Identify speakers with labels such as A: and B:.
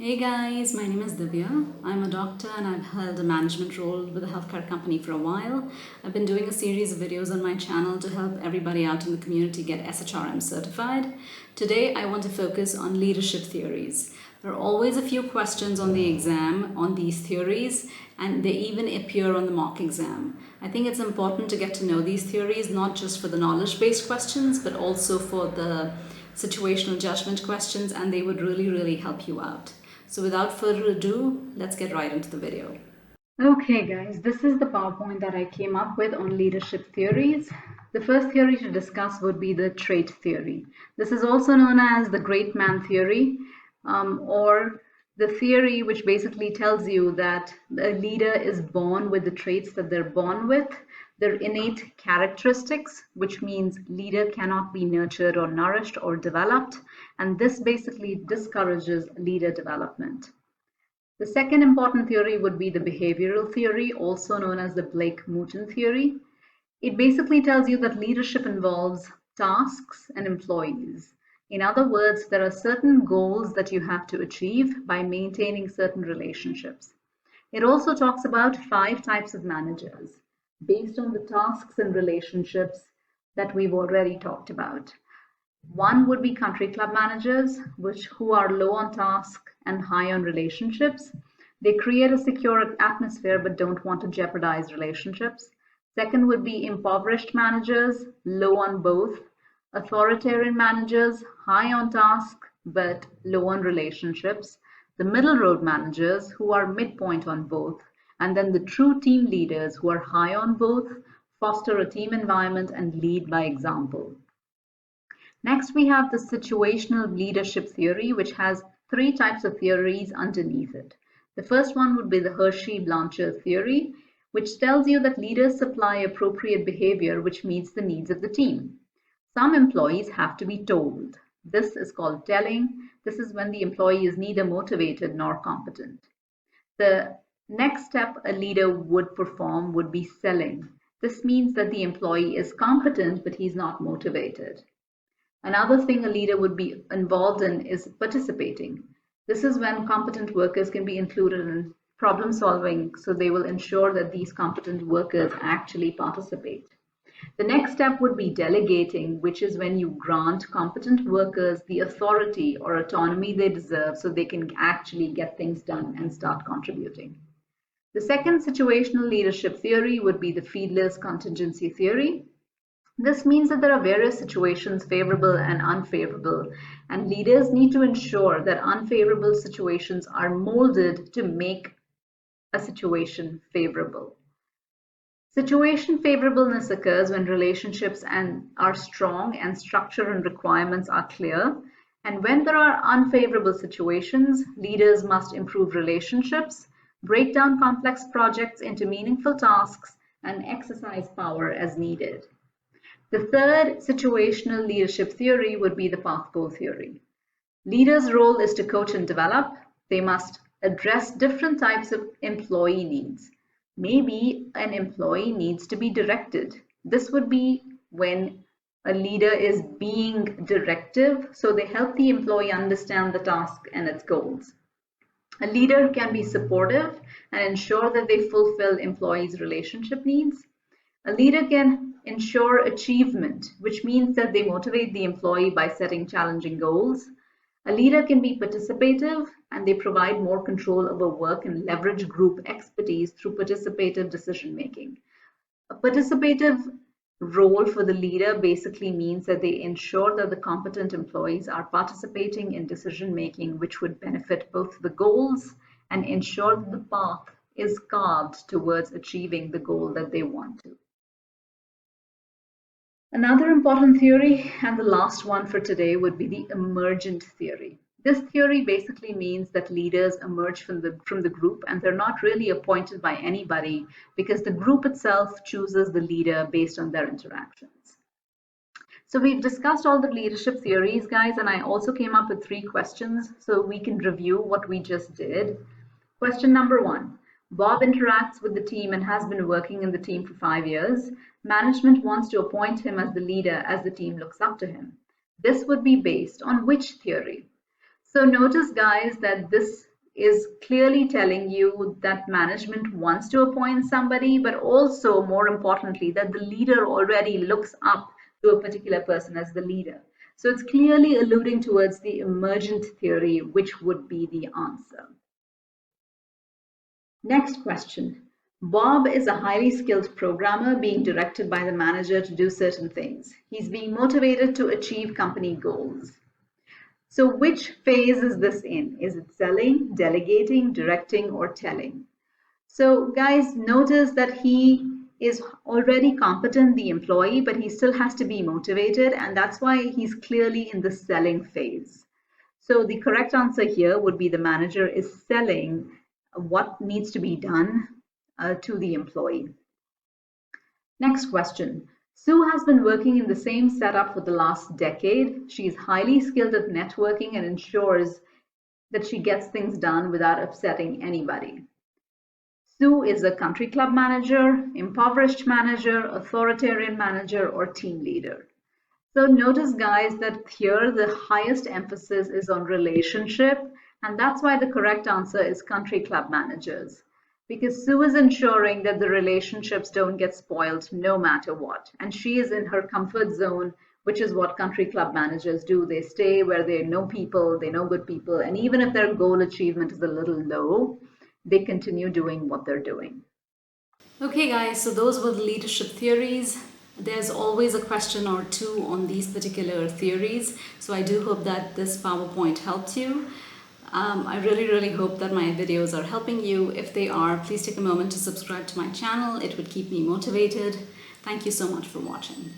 A: Hey guys, my name is Divya. I'm a doctor and I've held a management role with a healthcare company for a while. I've been doing a series of videos on my channel to help everybody out in the community get SHRM certified. Today, I want to focus on leadership theories. There are always a few questions on the exam on these theories, and they even appear on the mock exam. I think it's important to get to know these theories, not just for the knowledge-based questions, but also for the situational judgment questions, and they would really help you out. So without further ado, let's get right into the video. Okay guys, this is the PowerPoint that I came up with on leadership theories. The first theory to discuss would be the trait theory. This is also known as the great man theory, or the theory which basically tells you that a leader is born with the traits that they're born with. They're innate characteristics, which means leader cannot be nurtured or nourished or developed, and this basically discourages leader development. The second important theory would be the behavioral theory, also known as the Blake-Mouton theory. It basically tells you that leadership involves tasks and employees. In other words, there are certain goals that you have to achieve by maintaining certain relationships. It also talks about 5 types of managers based on the tasks and relationships that we've already talked about. One would be country club managers, who are low on task and high on relationships. They create a secure atmosphere but don't want to jeopardize relationships. Second would be impoverished managers, low on both. Authoritarian managers, high on task but low on relationships. The middle road managers, who are midpoint on both. And then the true team leaders, who are high on both, foster a team environment and lead by example. Next, we have the situational leadership theory, which has 3 types of theories underneath it. The first one would be the Hershey-Blanchard theory, which tells you that leaders supply appropriate behavior which meets the needs of the team. Some employees have to be told. This is called telling. This is when the employee is neither motivated nor competent. The next step a leader would perform would be selling. This means that the employee is competent, but he's not motivated. Another thing a leader would be involved in is participating. This is when competent workers can be included in problem solving, so they will ensure that these competent workers actually participate. The next step would be delegating, which is when you grant competent workers the authority or autonomy they deserve so they can actually get things done and start contributing. The second situational leadership theory would be the feedless contingency theory. This means that there are various situations, favorable and unfavorable, and leaders need to ensure that unfavorable situations are molded to make a situation favorable. Situation favorableness occurs when relationships are strong and structure and requirements are clear. And when there are unfavorable situations, leaders must improve relationships, break down complex projects into meaningful tasks, and exercise power as needed. The third situational leadership theory would be the path goal theory. Leaders' role is to coach and develop. They must address different types of employee needs. Maybe an employee needs to be directed. This would be when a leader is being directive, so they help the employee understand the task and its goals. A leader can be supportive and ensure that they fulfill employees' relationship needs. A leader can ensure achievement, which means that they motivate the employee by setting challenging goals. A leader can be participative, and they provide more control over work and leverage group expertise through participative decision making. A participative role for the leader basically means that they ensure that the competent employees are participating in decision making, which would benefit both the goals and ensure that the path is carved towards achieving the goal that they want to. Another important theory, and the last one for today, would be the emergent theory. This theory basically means that leaders emerge from the group and they're not really appointed by anybody because the group itself chooses the leader based on their interactions. So we've discussed all the leadership theories, guys, and I also came up with 3 questions so we can review what we just did. Question number 1. Bob interacts with the team and has been working in the team for 5 years. Management wants to appoint him as the leader as the team looks up to him. This would be based on which theory? So notice, guys, that this
B: is clearly telling you that management wants to appoint somebody, but also, more importantly, that the leader already looks up to a particular person as the leader. So it's clearly alluding towards the emergent theory, which would be the answer. Next question. Bob is a highly skilled programmer being directed by the manager to do certain things. He's being motivated to achieve company goals. So which phase is this in? Is it selling, delegating, directing, or telling? So guys, notice that he is already competent, the employee, but he still has to be motivated, and that's why he's clearly in the selling phase. So the correct answer here would be the manager is selling what needs to be done to the employee. Next question. Sue has been working in the same setup for the last decade. She is highly skilled at networking and ensures that she gets things done without upsetting anybody. Sue is a country club manager, impoverished manager, authoritarian manager, or team leader. So notice, guys, that here the highest emphasis is on relationship, and that's why the correct answer is country club managers. Because Sue is ensuring that the relationships don't get spoiled no matter what. And she is in her comfort zone, which is what country club managers do. They stay where they know people, they know good people, and even if their goal achievement is a little low, they continue doing what they're doing.
A: Okay guys, so those were the leadership theories. There's always a question or two on these particular theories, so I do hope that this PowerPoint helped you. I really hope that my videos are helping you. If they are, please take a moment to subscribe to my channel. It would keep me motivated. Thank you so much for watching.